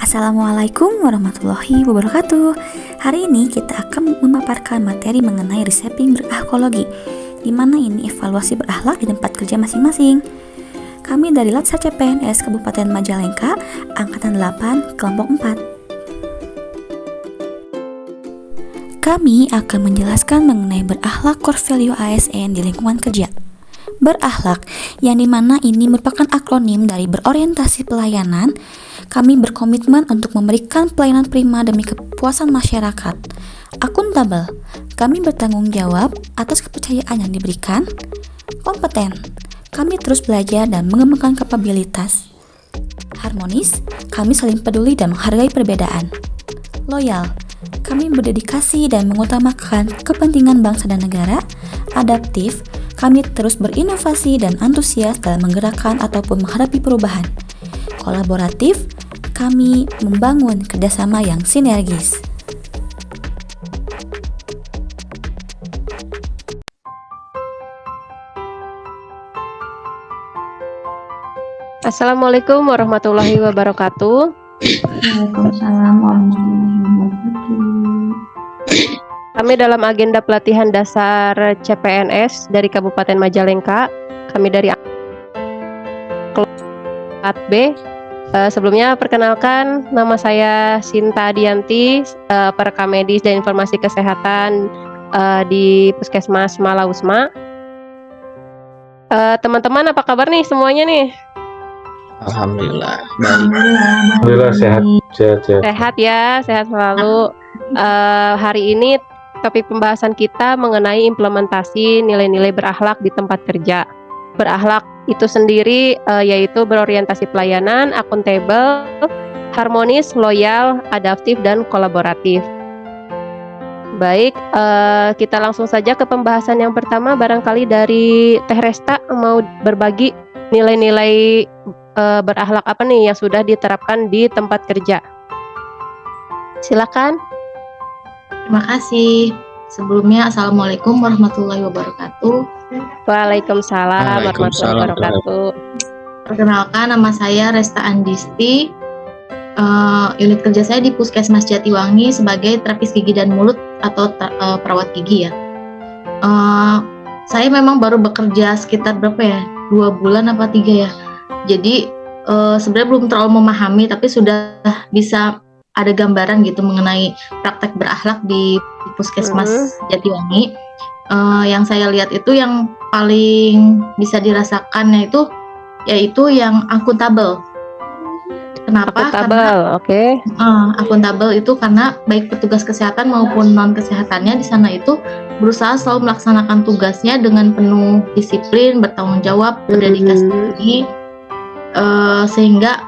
Assalamualaikum warahmatullahi wabarakatuh. Hari ini kita akan memaparkan materi mengenai reshaping berakhlakologi, di mana ini evaluasi berakhlak di tempat kerja masing-masing. Kami dari Latsar CPNS Kabupaten Majalengka, Angkatan 8, Kelompok 4. Kami akan menjelaskan mengenai berakhlak core value ASN di lingkungan kerja. Berakhlak, yang dimana ini merupakan akronim dari berorientasi pelayanan. Kami berkomitmen untuk memberikan pelayanan prima demi kepuasan masyarakat. Akuntabel, kami bertanggung jawab atas kepercayaan yang diberikan. Kompeten, kami terus belajar dan mengembangkan kapabilitas. Harmonis, kami saling peduli dan menghargai perbedaan. Loyal, kami berdedikasi dan mengutamakan kepentingan bangsa dan negara. Adaptif, kami terus berinovasi dan antusias dalam menggerakkan ataupun menghadapi perubahan. Kolaboratif, kami membangun kerjasama yang sinergis. Assalamualaikum warahmatullahi wabarakatuh. Waalaikumsalam warahmatullahi wabarakatuh. Kami dalam agenda pelatihan dasar CPNS dari Kabupaten Majalengka. Kami dari kelompok 4B. Sebelumnya perkenalkan, nama saya Sinta Dianti, perekam medis dan informasi kesehatan di Puskesmas Malausma. Teman-teman, apa kabar nih semuanya nih? Alhamdulillah. Alhamdulillah sehat. Sehat ya, sehat selalu. Hari ini topik pembahasan kita mengenai implementasi nilai-nilai berakhlak di tempat kerja. Berakhlak itu sendiri yaitu berorientasi pelayanan, akuntabel, harmonis, loyal, adaptif, dan kolaboratif. Baik, kita langsung saja ke pembahasan yang pertama. Barangkali dari Teh Resta mau berbagi nilai-nilai berakhlak apa nih yang sudah diterapkan di tempat kerja. Silakan. Terima kasih. Sebelumnya, Assalamualaikum warahmatullahi wabarakatuh. Waalaikumsalam warahmatullahi wabarakatuh. Perkenalkan, nama saya Resta Andisti. Unit kerja saya di Puskesmas Jatiwangi sebagai terapis gigi dan mulut atau perawat gigi ya. Saya memang baru bekerja sekitar berapa ya? 2 bulan apa 3 ya. Jadi sebenarnya belum terlalu memahami, tapi sudah bisa ada gambaran gitu mengenai praktek berakhlak di Puskesmas Jatiwangi. Yang saya lihat itu yang paling bisa dirasakan yaitu yang akuntabel. Kenapa? Akuntabel, oke. Akuntabel itu karena baik petugas kesehatan maupun non kesehatannya di sana itu berusaha selalu melaksanakan tugasnya dengan penuh disiplin, bertanggung jawab, berdedikasi tinggi, sehingga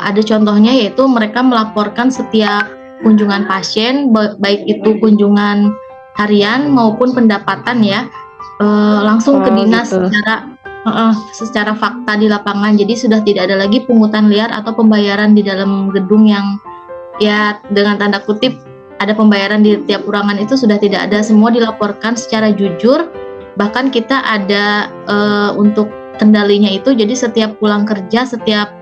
ada contohnya yaitu mereka melaporkan setiap kunjungan pasien, baik itu kunjungan harian maupun pendapatan ya, langsung ke dinas gitu. secara fakta di lapangan. Jadi sudah tidak ada lagi pungutan liar atau pembayaran di dalam gedung yang ya dengan tanda kutip ada pembayaran di tiap ruangan, itu sudah tidak ada. Semua dilaporkan secara jujur. Bahkan kita ada untuk kendalinya itu, jadi setiap pulang kerja, setiap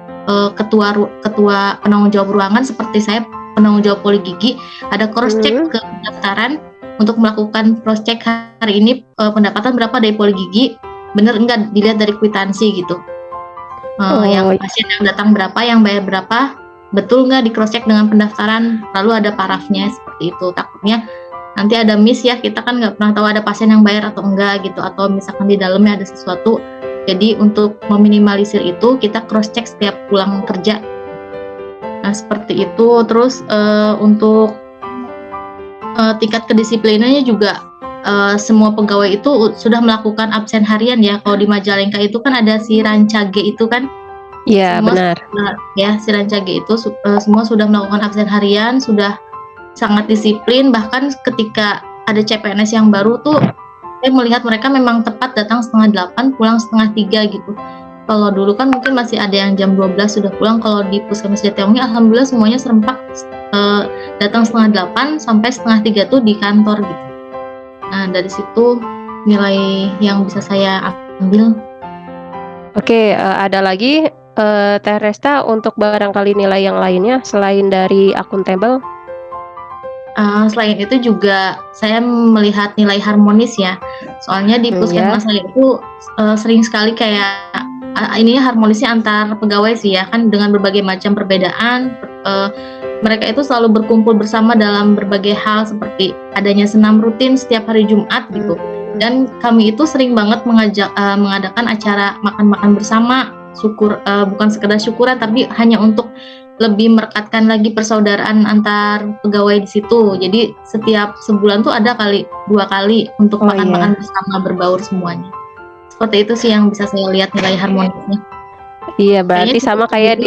ketua penanggung jawab ruangan seperti saya penanggung jawab poli gigi ada cross check ke pendaftaran untuk melakukan cross check hari ini pendapatan berapa dari poli gigi, bener enggak, dilihat dari kwitansi gitu. Yang pasien yang datang berapa, yang bayar berapa, betul nggak di cross check dengan pendaftaran, lalu ada parafnya seperti itu. Takutnya nanti ada miss ya, kita kan nggak pernah tahu ada pasien yang bayar atau enggak gitu, atau misalkan di dalamnya ada sesuatu. Jadi untuk meminimalisir itu kita cross check setiap pulang kerja. Nah seperti itu. Terus untuk tingkat kedisiplinannya juga semua pegawai itu sudah melakukan absen harian ya. Kalau di Majalengka itu kan ada si Rancage itu kan. Iya benar. Ya si Rancage itu semua sudah melakukan absen harian, sudah sangat disiplin. Bahkan ketika ada CPNS yang baru tuh saya melihat mereka memang tepat datang 7:30, pulang 7:30 gitu. Kalau dulu kan mungkin masih ada yang jam 12 sudah pulang. Kalau di Puskesmas Jatiwangi alhamdulillah semuanya serempak datang 7:30 sampai 2:30 tuh di kantor gitu. Nah dari situ nilai yang bisa saya ambil. Oke, ada lagi Teh Resta, untuk barangkali nilai yang lainnya selain dari akuntabel? Selain itu juga saya melihat nilai harmonis ya. Soalnya di puskesmas saya itu sering sekali kayak ininya harmonisnya antar pegawai sih ya, kan dengan berbagai macam perbedaan. Mereka itu selalu berkumpul bersama dalam berbagai hal seperti adanya senam rutin setiap hari Jumat gitu. Dan kami itu sering banget mengadakan acara makan-makan bersama, bukan sekedar syukuran tapi hanya untuk lebih merekatkan lagi persaudaraan antar pegawai di situ. Jadi setiap sebulan tuh ada 2 kali untuk makan-makan bersama, berbaur semuanya. Seperti itu sih yang bisa saya lihat nilai harmonisnya. Iya, berarti sama kayak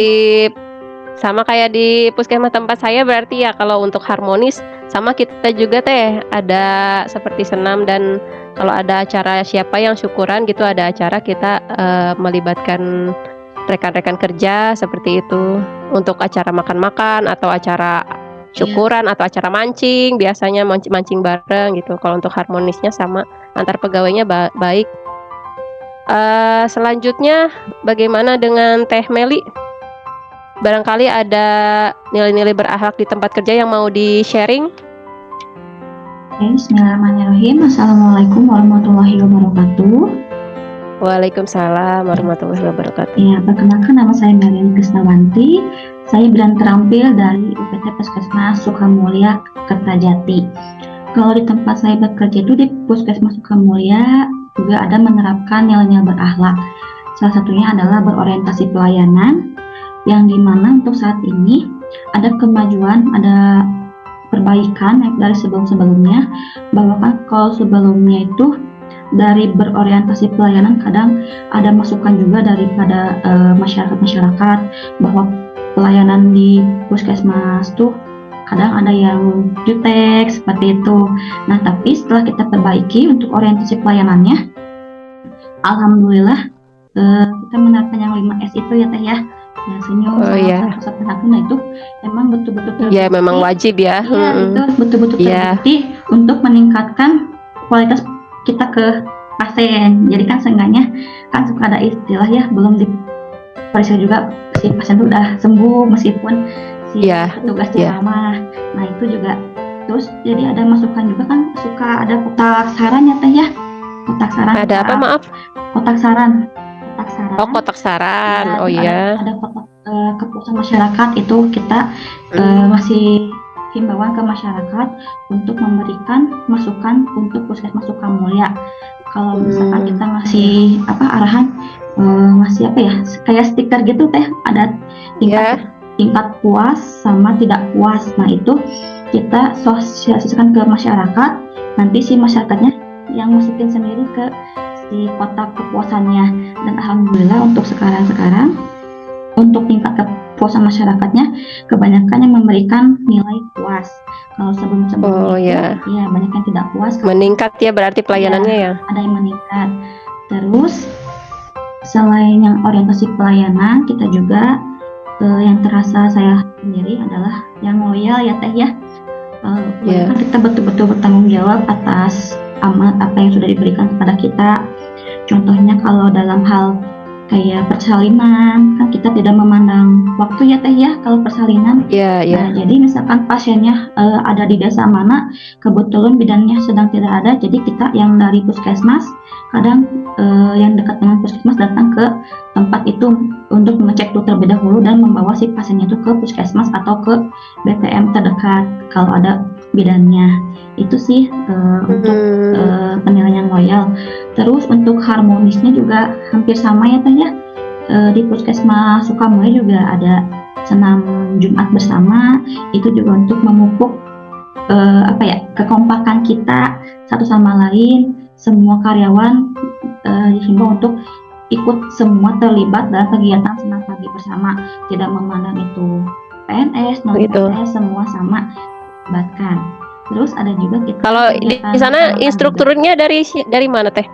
di puskesmas tempat saya berarti ya. Kalau untuk harmonis sama kita juga Teh, ada seperti senam, dan kalau ada acara siapa yang syukuran gitu, ada acara kita melibatkan rekan-rekan kerja seperti itu untuk acara makan-makan atau acara syukuran atau acara mancing, biasanya mancing bareng gitu. Kalau untuk harmonisnya sama antar pegawainya baik. Selanjutnya bagaimana dengan Teh Meli? Barangkali ada nilai-nilai berakhlak di tempat kerja yang mau di-sharing? Bismillahirrahmanirrahim. Assalamualaikum warahmatullahi wabarakatuh. Waalaikumsalam warahmatullahi wabarakatuh. Ya, perkenalkan, nama saya Marian Krisnawanti. Saya bidan terampil dari UPT Puskesmas Sukamulya, Kertajati. Kalau di tempat saya bekerja itu di Puskesmas Sukamulya juga ada menerapkan nilai-nilai berakhlak. Salah satunya adalah berorientasi pelayanan, yang dimana untuk saat ini ada kemajuan, ada perbaikan dari sebelum-sebelumnya. Bahwa kan kalau sebelumnya itu dari berorientasi pelayanan kadang ada masukan juga daripada masyarakat bahwa pelayanan di puskesmas tuh kadang ada yang jutek seperti itu. Nah, tapi setelah kita perbaiki untuk orientasi pelayanannya, alhamdulillah kita menerapkan yang 5S itu ya Teh ya, yang senyum, sopan santun. Nah itu emang betul-betul terbukti. Ya, memang wajib ya. Iya, itu betul-betul terbukti untuk meningkatkan kualitas kita ke pasien. Jadi kan seenggaknya kan suka ada istilah ya, belum diperiksa juga si pasien itu udah sembuh meskipun si petugas ramah. Nah itu juga terus jadi ada masukan juga kan, suka ada kotak saran ya Teh ya, kotak saran. Ada apa, maaf? Kotak saran. Oh, kotak saran. Ada kotak kepuasan masyarakat itu kita masih himbauan ke masyarakat untuk memberikan masukan untuk puskesmas Sukamulya. Kalau misalkan kita masih arahan masih kayak stiker gitu Teh, ada tingkat puas sama tidak puas. Nah itu kita sosialisasikan ke masyarakat, nanti si masyarakatnya yang masukin sendiri ke si kotak kepuasannya. Dan alhamdulillah untuk sekarang untuk tingkat kepuasan masyarakatnya kebanyakan yang memberikan nilai puas. Kalau sebelumnya banyak yang tidak puas. Meningkat ya berarti pelayanannya ya. Ada yang meningkat. Terus selain yang orientasi pelayanan, kita juga yang terasa saya sendiri adalah yang loyal ya Teh ya. Kita betul-betul bertanggung jawab atas amanat apa yang sudah diberikan kepada kita. Contohnya kalau dalam hal kayak persalinan, kan kita tidak memandang waktu ya Teh ya kalau persalinan. Nah, jadi misalkan pasiennya ada di desa mana, kebetulan bidannya sedang tidak ada, jadi kita yang dari puskesmas kadang yang dekat dengan puskesmas datang ke tempat itu untuk mengecek dulu terlebih dahulu dan membawa si pasiennya itu ke puskesmas atau ke BPM terdekat kalau ada bidannya. Itu sih untuk penilaian loyal. Terus untuk harmonisnya juga hampir sama ya Teh ya. Di puskesmas Sukamulya juga ada senam Jumat bersama. Itu juga untuk memupuk kekompakan kita satu sama lain. Semua karyawan dihimbau untuk ikut semua terlibat dalam kegiatan senam pagi bersama, tidak memandang itu PNS, non PNS, semua sama libatkan. Terus ada juga kita kalau di sana instrukturnya dari mana Teh?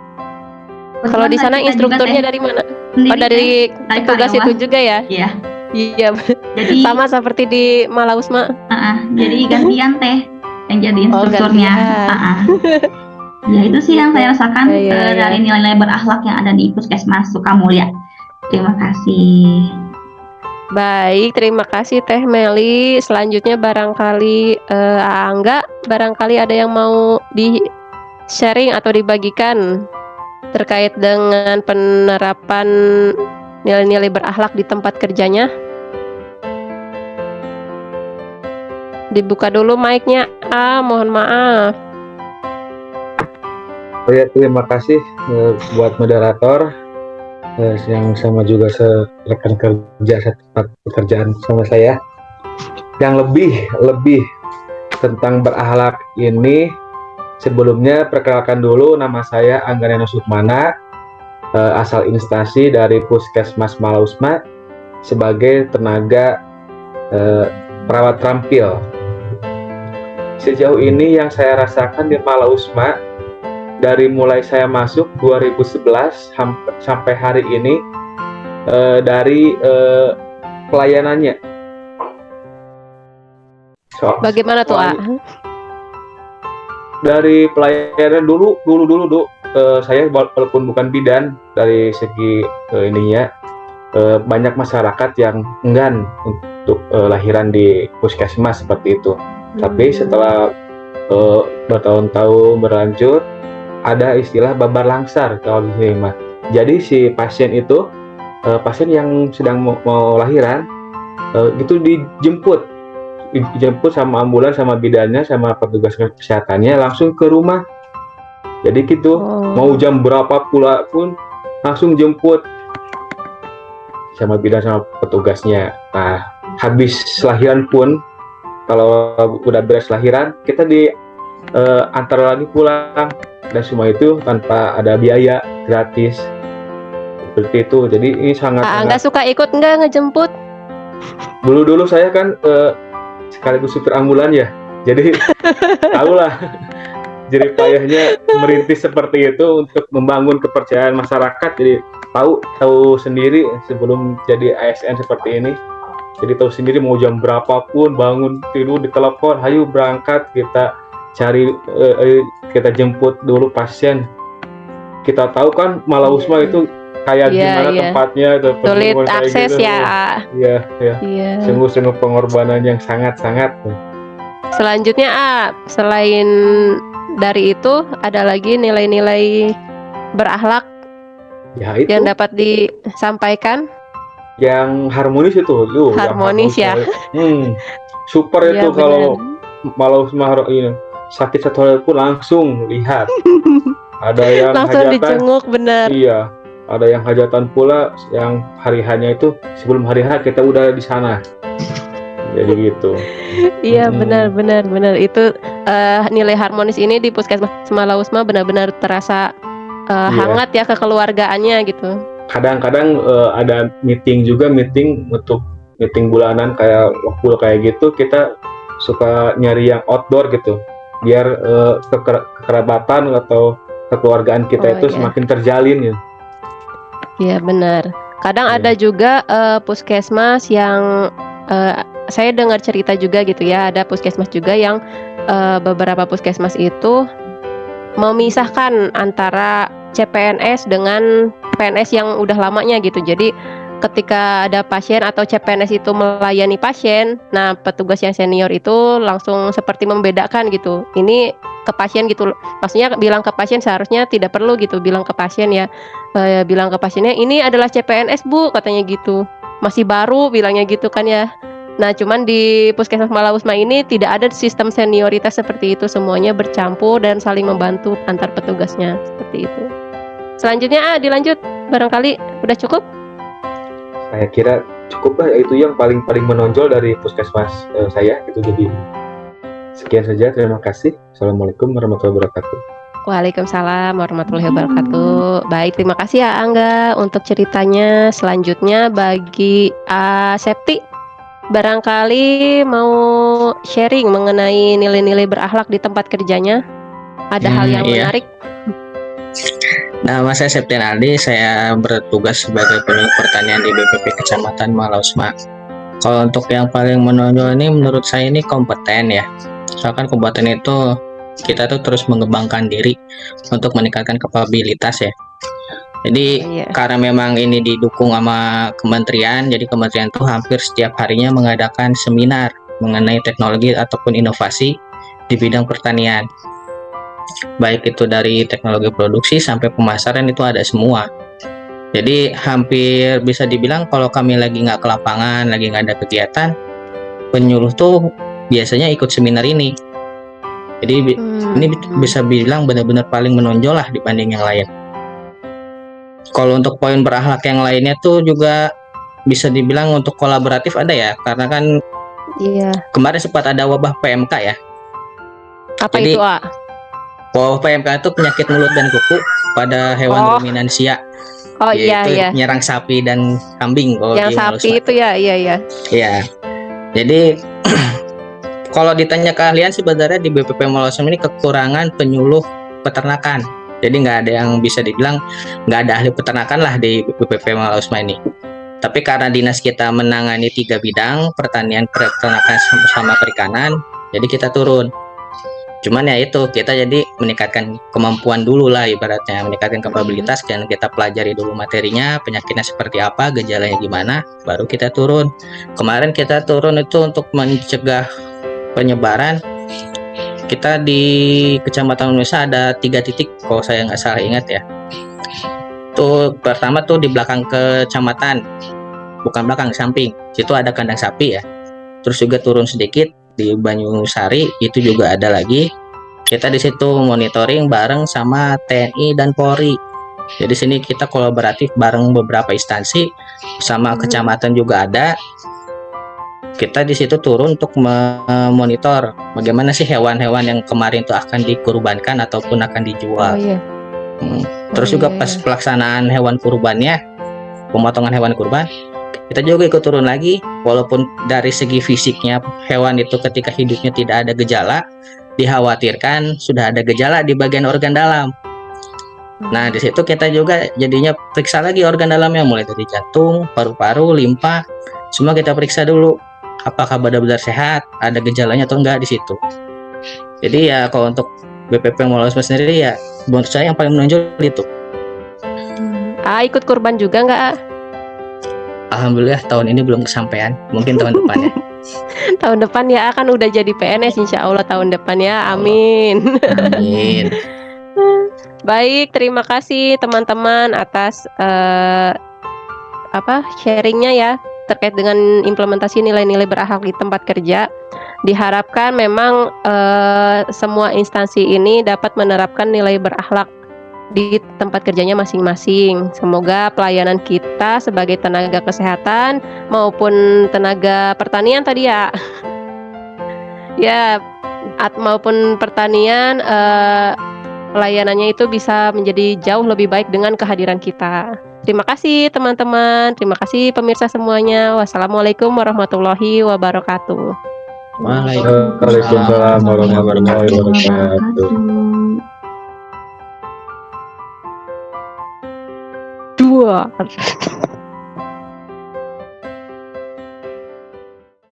Kalau di sana instrukturnya dari mana? Dari petugas itu juga ya? Iya. Jadi sama seperti di Malausma. Jadi gantian Teh yang jadi instrukturnya. Ya itu sih yang saya rasakan dari nilai-nilai berakhlak yang ada di Puskesmas Sukamulya. Terima kasih. Baik, terima kasih Teh Meli. Selanjutnya barangkali Angga, barangkali ada yang mau di sharing atau dibagikan terkait dengan penerapan nilai-nilai berakhlak di tempat kerjanya. Dibuka dulu mic-nya. Mohon maaf. Oh ya, terima kasih buat moderator yang sama juga rekan kerja satu pekerjaan sama saya. Yang lebih tentang berakhlak ini, sebelumnya perkenalkan dulu, nama saya Anggariano Sukmana, asal instansi dari Puskesmas Malausma sebagai tenaga perawat terampil. Sejauh ini yang saya rasakan di Malausma, dari mulai saya masuk 2011 sampai hari ini, dari pelayanannya. Bagaimana tuh, Dari pelayanan dulu, saya walaupun bukan bidan, dari segi ininya, banyak masyarakat yang enggan untuk lahiran di puskesmas seperti itu. Tapi setelah bertahun-tahun berlanjut, ada istilah babar langsar kalau di sini mah. Jadi si pasien itu, pasien yang sedang mau lahiran, itu dijemput sama ambulans, sama bidannya, sama petugas kesehatannya langsung ke rumah. Jadi gitu, mau jam berapa pula pun langsung jemput sama bidan sama petugasnya. Nah, habis lahiran pun, kalau udah beres lahiran, kita antar lagi pulang, dan semua itu tanpa ada biaya, gratis seperti itu. Jadi ini sangat nggak suka ikut nggak ngejemput? Dulu saya kan sekaligus supir ambulan ya, jadi tahulah jerih payahnya merintis seperti itu untuk membangun kepercayaan masyarakat. Jadi tahu sendiri sebelum jadi ASN seperti ini. Jadi tahu sendiri mau jam berapapun, bangun tidur ditelepon, ayo berangkat, kita cari, kita jemput dulu pasien. Kita tahu kan Malausma itu kayak gimana tempatnya, sulit akses gitu. Iya. Sungguh pengorbanan yang sangat-sangat. Selanjutnya, selain dari itu, ada lagi nilai-nilai berakhlak yang dapat disampaikan. Yang harmonis itu, harmonis ya. Super itu bener. Kalau Malausma ini sakit satu hari pun langsung lihat. Ada yang langsung hajatan, dijenguk, benar. Iya, ada yang hajatan pula, yang hari hanya itu sebelum hari H kita udah di sana. Jadi gitu. Iya, benar. Itu nilai harmonis ini di Puskesmas Malausma benar-benar terasa hangat ya kekeluargaannya gitu. Kadang-kadang ada meeting untuk meeting bulanan kayak waktu kayak gitu, kita suka nyari yang outdoor gitu, biar kekerabatan atau kekeluargaan kita semakin terjalin ya. Iya, benar. Kadang ada juga puskesmas yang saya dengar cerita juga gitu ya, ada puskesmas juga yang beberapa puskesmas itu memisahkan antara CPNS dengan PNS yang udah lamanya gitu. Jadi ketika ada pasien atau CPNS itu melayani pasien, nah petugas yang senior itu langsung seperti membedakan gitu. Ini ke pasien gitu. Maksudnya bilang ke pasien seharusnya tidak perlu gitu bilang ke pasien ya. Bilang ke pasiennya ini adalah CPNS Bu, katanya gitu. Masih baru bilangnya gitu kan ya. Nah, cuman di Puskesmas Malausma ini tidak ada sistem senioritas seperti itu, semuanya bercampur dan saling membantu antar petugasnya seperti itu. Selanjutnya dilanjut, barangkali udah cukup? Saya kira cukup lah, itu yang paling menonjol dari Puskesmas saya gitu. Jadi sekian saja, terima kasih. Assalamualaikum warahmatullahi wabarakatuh. Waalaikumsalam warahmatullahi wabarakatuh. Baik, terima kasih ya Angga untuk ceritanya. Selanjutnya bagi Septi, barangkali mau sharing mengenai nilai-nilai berakhlak di tempat kerjanya. Ada hal yang menarik? Nama saya Septian Aldi, saya bertugas sebagai penyuluh pertanian di BPP Kecamatan Malausma. Kalau untuk yang paling menonjol ini menurut saya ini kompeten ya. Soalnya kompeten itu kita tuh terus mengembangkan diri untuk meningkatkan kapabilitas ya. Jadi Iya. karena memang ini didukung sama kementerian, jadi kementerian tuh hampir setiap harinya mengadakan seminar mengenai teknologi ataupun inovasi di bidang pertanian. Baik itu dari teknologi produksi sampai pemasaran itu ada semua. Jadi hampir bisa dibilang kalau kami lagi nggak ke lapangan, lagi nggak ada kegiatan, penyuluh tuh biasanya ikut seminar ini. Jadi ini bisa bilang benar-benar paling menonjol lah dibanding yang lain. Kalau untuk poin berakhlak yang lainnya tuh juga bisa dibilang untuk kolaboratif ada ya, karena kan Iya. kemarin sempat ada wabah PMK ya. Apa Jadi, itu, A? Wabah PMK itu penyakit mulut dan kuku pada hewan ruminansia. Oh iya Yaitu iya. nyerang sapi dan kambing kalau Yang di Maluku. sapi itu ya, iya iya. Iya. Jadi kalau ditanya keahlian sebenarnya di BPP Maluku ini kekurangan penyuluh peternakan. Jadi nggak ada yang bisa dibilang nggak ada ahli peternakan lah di BPP Maluku ini. Tapi karena dinas kita menangani 3 bidang, pertanian, peternakan sama perikanan, jadi kita turun. Cuman ya itu, kita jadi meningkatkan kemampuan dulu lah ibaratnya, meningkatkan kapabilitas, dan kita pelajari dulu materinya, penyakitnya seperti apa, gejalanya gimana, baru kita turun. Kemarin kita turun itu untuk mencegah penyebaran. Kita di Kecamatan Indonesia ada 3 titik, kalau saya nggak salah ingat ya. Tuh pertama tuh di belakang kecamatan, bukan belakang, samping. Situ ada kandang sapi ya. Terus juga turun sedikit di Banyusari, itu juga ada lagi. Kita di situ monitoring bareng sama TNI dan Polri. Jadi sini kita kolaboratif bareng beberapa instansi, sama kecamatan juga ada. Kita di situ turun untuk memonitor bagaimana sih hewan-hewan yang kemarin itu akan dikurbankan ataupun akan dijual. Oh iya. Terus juga pas pelaksanaan hewan kurbannya, pemotongan hewan kurban, kita juga ikut turun lagi. Walaupun dari segi fisiknya hewan itu ketika hidupnya tidak ada gejala, dikhawatirkan sudah ada gejala di bagian organ dalam. Nah di situ kita juga jadinya periksa lagi organ dalamnya, mulai dari jantung, paru-paru, limpa, semua kita periksa dulu apakah benar-benar sehat, ada gejalanya atau enggak di situ. Jadi ya kalau untuk BPP Maluku sendiri ya menurut saya yang paling menonjol itu. Ikut kurban juga nggak, A? Alhamdulillah tahun ini belum kesampaian, mungkin tahun depan ya. Tahun depan ya, akan udah jadi PNS insya Allah tahun depan ya, amin. Amin. Baik, terima kasih teman-teman atas sharingnya ya terkait dengan implementasi nilai-nilai berakhlak di tempat kerja. Diharapkan memang semua instansi ini dapat menerapkan nilai berakhlak di tempat kerjanya masing-masing. Semoga pelayanan kita sebagai tenaga kesehatan maupun tenaga pertanian tadi ya, maupun pertanian, pelayanannya itu bisa menjadi jauh lebih baik dengan kehadiran kita. Terima kasih teman-teman, terima kasih pemirsa semuanya. Wassalamualaikum warahmatullahi wabarakatuh. Waalaikumsalam warahmatullahi wabarakatuh. Dua.